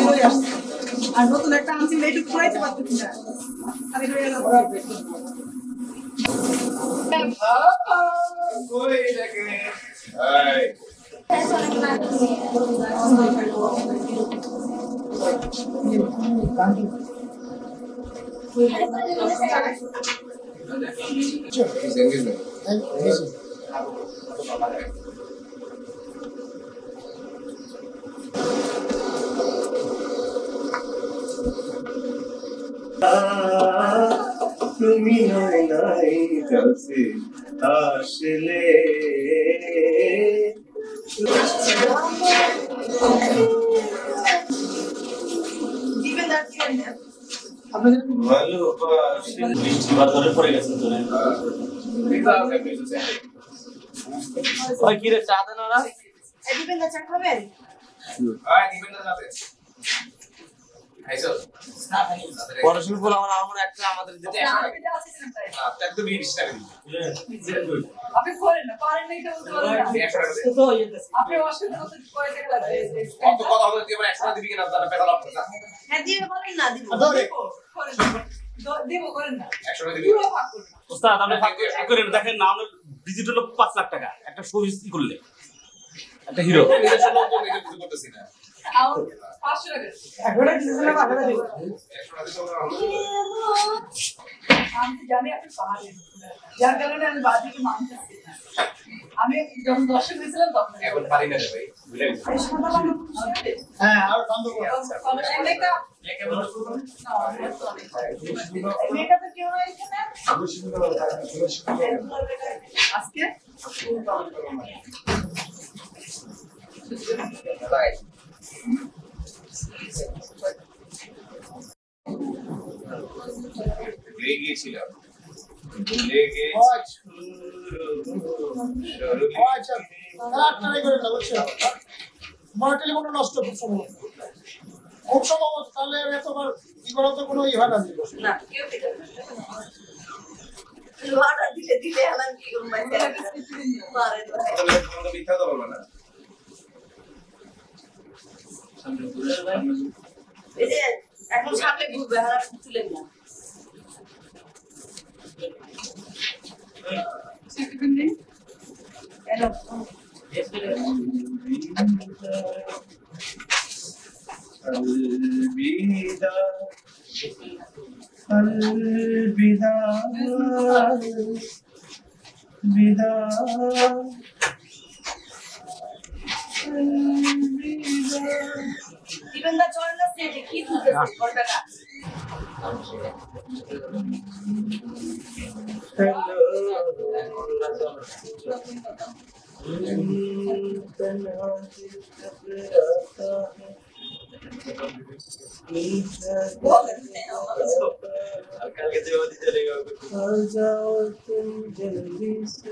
হয়ে আসছে আর নতুন একটা আনছি এইটু পুরাইতে পারতেছি না খালি হয়ে যাচ্ছে কই দেখে তুমি নয় নাই কাছে আসলে ভালোবাসি বৃষ্টি বা ধরে পড়ে গেছে তোরে ওই কি রে চা দেন ওরা দিবেন না চা খাবেন দিবেন না যাবে পড়াশোনা বলে আমার একটা আমাদের দিতে একদম 20 টাকা আপনি করেন না পারেন না এটা বলতে পারেন না তো আপনি অসুবিধা হতে কয় টাকা লাগবে কত কথা হবে তুই এবার 100 টাকা দিবি কিনা তাহলে পেছাল আপনি হ্যাঁ দিবে বলেন না দিব দিব করেন না 100 টাকা দিবি পুরো ভাগ করুন ওস্তাদ আপনি ভাগ করেন দেখেন না আমরা ভিজিট হলো 5 লাখ টাকা একটা শো ই করলে একটা হিরো এটা শুনো তো এটা কিছু করতেছি না আও 500 টাকা এখন কিছু না টাকা দিব 100 টাকা আমি জানি আপনি পারেন যার কারণে আমি বাজিকে মানতে পারি না আমি যখন দর্শক দিয়েছিলাম তখন এখন পারি না রে ভাই ভুলে গেছি হ্যাঁ আর বন্ধ করো মেয়েটা কি হয় এখানে আজকে বাই ভুলে গিয়েছিলাম ভুলে আচ্ছা রাত ট্রাই করে না বুঝছো আমার টেলিফোন নষ্ট খুব সম্ভবত তাহলে এতবার কি করা তো কোনো ই হয় না না কেউ দিতে লোহাটা দিলে দিলে হালান কি করব মারে তোমরা মিথ্যা তো বলবে না এই যে এখন সামনে ঘুরবে হারা তুলে না সেকেন্ডে এলো अलविदा अलविदा विदा ইভেন দা চল না স্টেজে কি তুলতেছিস ঘন্টাটা कल के जल्दी चलेगा आ जाओ तुम जल्दी से